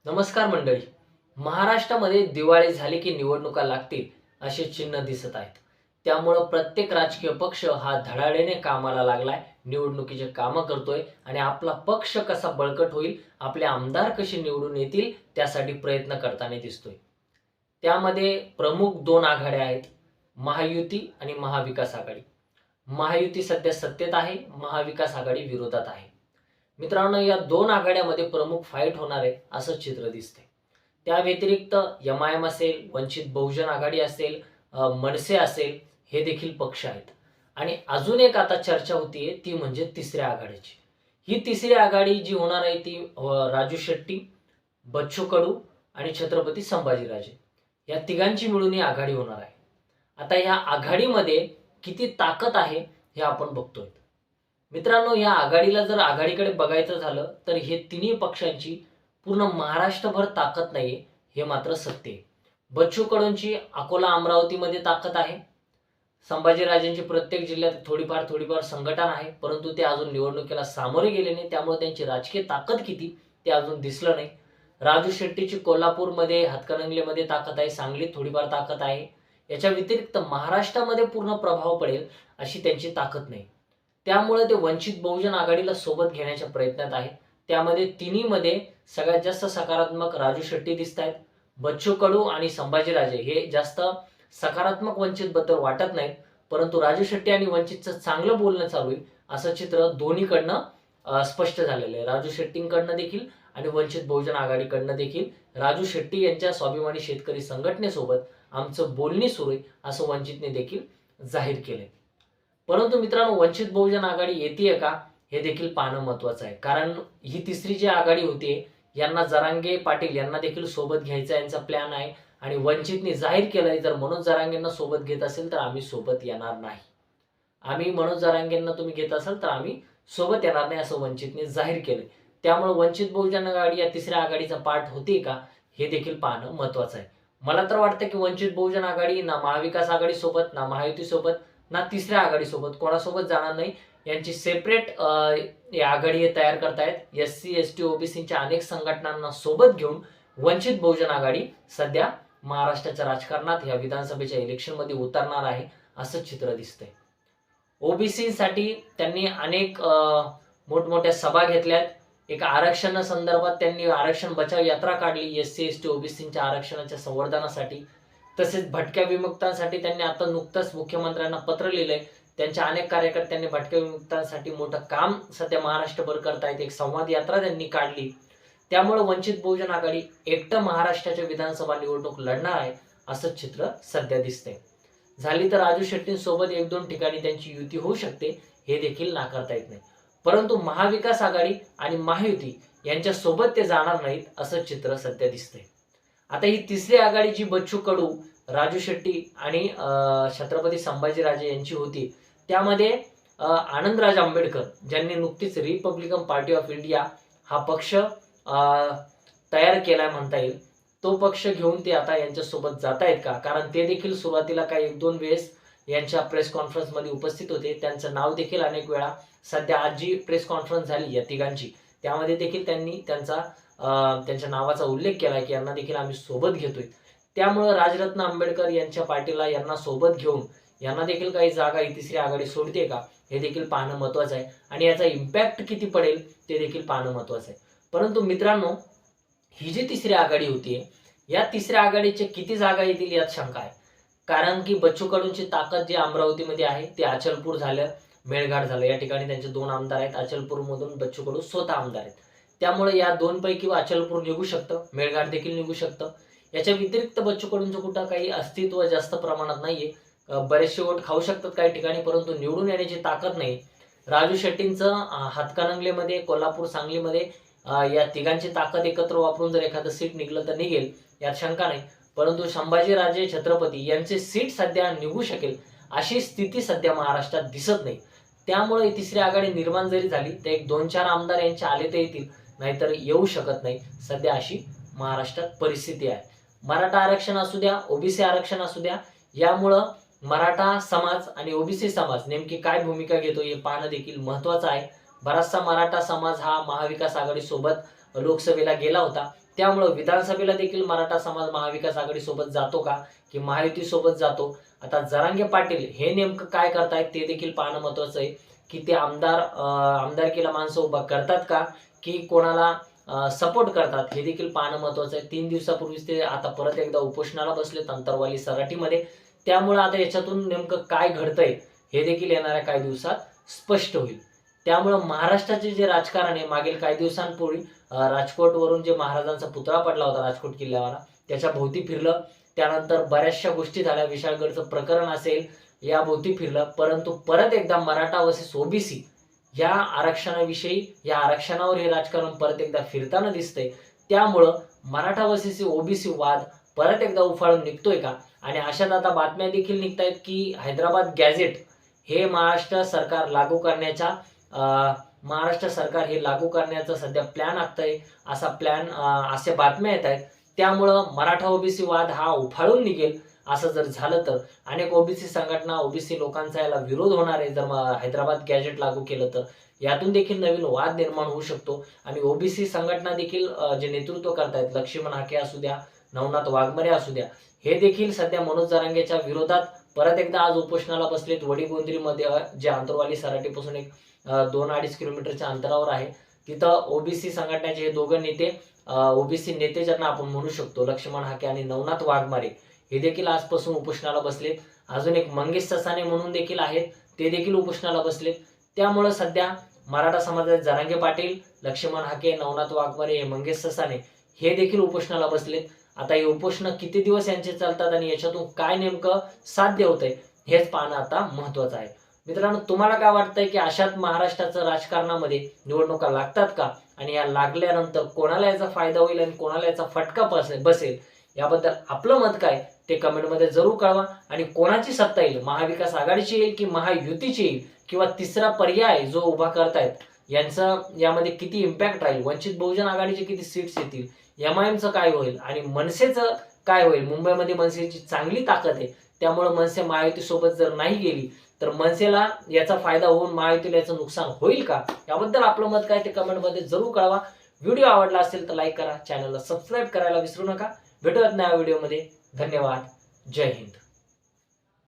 नमस्कार मंडळी. महाराष्ट्रामध्ये दिवाळी झाली की निवडणुका लागतील असे चिन्ह दिसत आहेत. त्यामुळं प्रत्येक राजकीय पक्ष हा धडाडीने कामाला लागलाय, निवडणुकीचे कामं करतोय आणि आपला पक्ष कसा बळकट होईल, आपले आमदार कसे निवडून येतील त्यासाठी प्रयत्न करताना दिसतोय. त्यामध्ये प्रमुख दोन आघाड्या आहेत, महायुती आणि महाविकास आघाडी. महायुती सध्या सत्तेत आहे, महाविकास आघाडी विरोधात आहे. मित्रांनो, या दोन आघाड्यामध्ये प्रमुख फाईट होणार आहे असं चित्र दिसतंय. त्या व्यतिरिक्त एम असेल, वंचित बहुजन आघाडी असेल, मनसे असेल, हे देखील पक्ष आहेत. आणि अजून एक आता चर्चा होतीये ती म्हणजे तिसऱ्या आघाडीची. ही तिसरी आघाडी जी होणार आहे ती राजू शेट्टी, बच्चू कडू आणि छत्रपती संभाजीराजे या तिघांची मिळून ही आघाडी होणार आहे. आता या आघाडीमध्ये किती ताकद आहे हे आपण बघतोय. मित्रांनो, या आघाडीला जर आघाडीकडे बघायचं झालं तर हे तिन्ही पक्षांची पूर्ण महाराष्ट्रभर ताकद नाहीये, हे मात्र सत्य आहे. बच्चू कडूंची अकोला अमरावतीमध्ये ताकद आहे. संभाजीराजेंची प्रत्येक जिल्ह्यात थोडीफार संघटन आहे, परंतु ते अजून निवडणुकीला सामोरे गेले नाही, त्यामुळे त्यांची राजकीय ताकद किती ते अजून दिसलं नाही. राजू शेट्टीची कोल्हापूरमध्ये, हातकणंगलेमध्ये ताकद आहे, सांगलीत थोडीफार ताकद आहे. याच्या व्यतिरिक्त महाराष्ट्रामध्ये पूर्ण प्रभाव पडेल अशी त्यांची ताकद नाही. त्यामुळे ते वंचित बहुजन आघाडीला सोबत घेण्याच्या प्रयत्नात आहे. त्यामध्ये तिन्हीमध्ये सगळ्यात जास्त सकारात्मक राजू शेट्टी दिसत आहेत. बच्चू कडू आणि संभाजीराजे हे जास्त सकारात्मक वंचित बद्दल वाटत नाहीत, परंतु राजू शेट्टी आणि वंचितचं चांगलं बोलणं चालू आहे असं चित्र दोन्हीकडनं स्पष्ट झालेलं आहे. राजू शेट्टींकडनं देखील आणि वंचित बहुजन आघाडीकडनं देखील राजू शेट्टी यांच्या स्वाभिमानी शेतकरी संघटनेसोबत आमचं बोलणी सुरू आहे असं वंचितने देखील जाहीर केलंय. परंतु मित्रांनो, वंचित बहुजन आघाडी येते का हे देखील पाहणं महत्वाचं आहे. कारण ही तिसरी जी आघाडी होती यांना जरांगे पाटील यांना देखील सोबत घ्यायचा यांचा प्लॅन आहे आणि वंचितने जाहीर केलंय जर मनोज जरांगेंना सोबत घेत असेल तर आम्ही सोबत येणार नाही. आम्ही मनोज जरांगेंना तुम्ही घेत असाल तर आम्ही सोबत येणार नाही असं वंचितने जाहीर केलंय. त्यामुळे वंचित बहुजन आघाडी या तिसऱ्या आघाडीचा पार्ट होते का हे देखील पाहणं महत्वाचं आहे. मला तर वाटतं की वंचित बहुजन आघाडी ना महाविकास आघाडी सोबत, ना महायुती सोबत, ना तिसऱ्या आघाडी सोबत कोणासोबत जाणार नाही. यांची सेपरेट आघाडी तयार करतायत. SC ST OBCच्या अनेक संघटनांना सोबत घेऊन वंचित बहुजन आघाडी सध्या महाराष्ट्राच्या राजकारणात या विधानसभेच्या इलेक्शन मध्ये उतरणार आहे असं चित्र दिसतंय. ओबीसीसाठी त्यांनी अनेक मोठमोठ्या सभा घेतल्यात. एक आरक्षण संदर्भात त्यांनी आरक्षण बचाव यात्रा काढली SC ST OBCच्या आरक्षणाच्या संवर्धनासाठी. तसेच भटक्या विमुक्तांसाठी त्यांनी आता नुकतंच मुख्यमंत्र्यांना पत्र लिहिलंय. त्यांच्या अनेक कार्यकर्त्यांनी भटक्या विमुक्तांसाठी मोठं काम सध्या महाराष्ट्रभर करतायत. एक संवाद यात्रा त्यांनी काढली. त्यामुळे वंचित बहुजन आघाडी एकटं महाराष्ट्राच्या विधानसभा निवडणूक लढणार आहे असं चित्र सध्या दिसतंय. झाली तर राजू शेट्टींसोबत 1-2 ठिकाणी त्यांची युती होऊ शकते, हे देखील नाकारता येत नाही. परंतु महाविकास आघाडी आणि महायुती यांच्या सोबत ते जाणार नाहीत असं चित्र सध्या दिसतंय. आता ही तिसरी आघाडी जी बच्चू कडू, राजू शेट्टी आणि छत्रपती संभाजीराजे यांची होती, त्यामध्ये आनंदराज आंबेडकर ज्यांनी नुकतीच रिपब्लिकन पार्टी ऑफ इंडिया हा पक्ष तयार केलाय म्हणता येईल, तो पक्ष घेऊन ते आता यांच्यासोबत जात आहेत का? कारण ते देखील सुरुवातीला काही 1-2 वेळेस यांच्या प्रेस कॉन्फरन्समध्ये उपस्थित होते. त्यांचं नाव देखील अनेक वेळा, सध्या आज जी प्रेस कॉन्फरन्स झाली या तिघांची त्यामध्ये देखील त्यांनी त्यांच्या नावाचा उल्लेख केला की यांना देखील आम्ही सोबत घेतोय. त्यामुळे राजरत्न आंबेडकर यांच्या पार्टीला यांना सोबत घेऊन यांना देखील काही जागा ही तिसरी आघाडी सोडते का हे देखील पाहणं महत्वाचं आहे आणि याचा इम्पॅक्ट किती पडेल ते देखील पाहणं महत्वाचं आहे. परंतु मित्रांनो, ही जी तिसरी आघाडी होतीये या तिसऱ्या आघाडीचे किती जागा येतील यात शंका आहे. कारण की बच्चू कडूंची ताकद जी अमरावतीमध्ये आहे ते अचलपूर झालं, मेळघाट झालं, या ठिकाणी त्यांचे 2 आमदार आहेत. अचलपूर मधून बच्चू कडू स्वतः आमदार आहेत. त्यामुळे या 2 पैकी अचलपूर निघू शकतं, मेळघाट देखील निघू शकतं. याच्या व्यतिरिक्त बच्चू कडूंचं कुठं काही अस्तित्व जास्त प्रमाणात नाहीये. बरेचसे वोट खाऊ शकतात काही ठिकाणी, परंतु निवडून येण्याची ताकद नाही. राजू शेट्टींचं हातकणंगलेमध्ये, कोल्हापूर, सांगलीमध्ये या तिघांची ताकद एकत्र वापरून जर एखादं सीट निघलं तर निघेल, यात शंका नाही. परंतु संभाजीराजे छत्रपती यांचे सीट सध्या निघू शकेल अशी स्थिती सध्या महाराष्ट्रात दिसत नाही. त्यामुळे तिसरी आघाडी निर्माण जरी झाली तर 1-2-4 आमदार यांचे आले तर येतील, नाहीतर येऊ शकत नाही. सध्या अशी महाराष्ट्रात परिस्थिती आहे. मराठा आरक्षण असू द्या, ओबीसी आरक्षण असू द्या, यामुळं मराठा समाज आणि ओबीसी समाज नेमकी काय भूमिका घेतो हे पाहणं देखील महत्वाचं आहे. बराचसा मराठा समाज हा महाविकास आघाडी सोबत लोकसभेला गेला होता. त्यामुळे विधानसभेला देखील मराठा समाज महाविकास आघाडी सोबत जातो का की महायुती सोबत जातो? आता जरांगे पाटील हे नेमकं काय करतायत ते देखील पाहणं महत्वाचं आहे की ते आमदारकीला माणसं उभा करतात का की कोणाला सपोर्ट करतात हे देखील पाहणं महत्वाचं आहे. 3 दिवसापूर्वीच ते आता परत एकदा उपोषणाला बसलेत अंतरवाली सराटीमध्ये. त्यामुळे आता याच्यातून नेमकं काय घडतंय हे देखील येणाऱ्या काही दिवसात स्पष्ट होईल. त्यामुळं महाराष्ट्राचे जे राजकारण आहे मागील काही दिवसांपूर्वी राजकोटवरून जे महाराजांचा पुतळा पडला होता राजकोट किल्ल्यावर त्याच्या भोवती फिरलं. त्यानंतर बऱ्याचशा गोष्टी झाल्या, विशाळगडचं प्रकरण असेल या भोवती फिरलं. परंतु परत एकदा मराठा वर्सेस ओबीसी या आरक्षणाविषयी या आरक्षणावर हे राजकारण परत एकदा फिरताना दिसतंय. त्यामुळं मराठा वर्सेस ओबीसी वाद परत एकदा उफाळून निघतोय का? आणि अशात आता बातम्या देखील निघतायत की हैदराबाद गॅझेट हे महाराष्ट्र सरकार लागू करण्याचा सध्या प्लॅन आखतंय. अशा बातम्या येत आहेत. त्यामुळं मराठा ओबीसी वाद हा उफाळून निघेल असं जर झालं तर अनेक ओबीसी संघटना ओबीसी लोकांचा याला विरोध होणार आहे. जर हैदराबाद गॅझेट लागू केलं तर यातून देखील नवीन वाद निर्माण होऊ शकतो. आणि ओबीसी संघटना देखील जे नेतृत्व करतायत लक्ष्मण हाके असू द्या, नवनाथ वाघमारे असू द्या, हे देखील सध्या मनोज जरांगेच्या विरोधात परत एकदा आज उपोषणाला बसलेत. वडीगोंद्रीमध्ये जे आंतरवाली सराटीपासून एक 2-2.5 किलोमीटरच्या अंतरावर आहे. तिथं ओबीसी संघटनेचे हे दोघं नेते, ओबीसी नेते ज्यांना आपण म्हणू शकतो, लक्ष्मण हाके आणि नवनाथ वाघमारे, हे देखील आजपासून उपोषणाला बसलेत. अजून एक मंगेश ससाने म्हणून देखील आहेत, ते देखील उपोषणाला बसलेत. त्यामुळे सध्या मराठा समाजात जरांगे पाटील, लक्ष्मण हाके, नवनाथ वाघमारे, हे मंगेश ससाने हे देखील उपोषणाला बसलेत. आता हे उपोषण किती दिवस यांचे चालतात आणि याच्यातून काय नेमकं साध्य होतंय हेच पाहणं आता महत्वाचं आहे. मित्रांनो, तुम्हाला काय वाटतंय की अशात महाराष्ट्राचं राजकारणामध्ये निवडणुका लागतात का? आणि या लागल्यानंतर कोणाला याचा फायदा होईल आणि कोणाला याचा फटका बसेल याबद्दल आपलं मत काय ते कमेंटमध्ये जरूर कळवा. आणि कोणाची सत्ता येईल, महाविकास आघाडीची येईल की महायुतीची येईल किंवा तिसरा पर्याय जो उभा करतायत यांचा यामध्ये किती इम्पॅक्ट राहील, वंचित बहुजन आघाडीचे किती सीट्स येतील, एमआयएमचं काय होईल आणि मनसेचं काय होईल? मुंबईमध्ये मनसेची चांगली ताकद आहे. त्यामुळे मनसे महायुतीसोबत जर नाही गेली तर मनसेला याचा फायदा होऊन महायुतीला याचं नुकसान होईल का? याबद्दल आपलं मत काय ते कमेंटमध्ये जरूर कळवा. व्हिडिओ आवडला असेल तर लाईक करा, चॅनलला सबस्क्राईब करायला विसरू नका. भेटूयात नव्या व्हिडिओमध्ये. धन्यवाद. जय हिंद.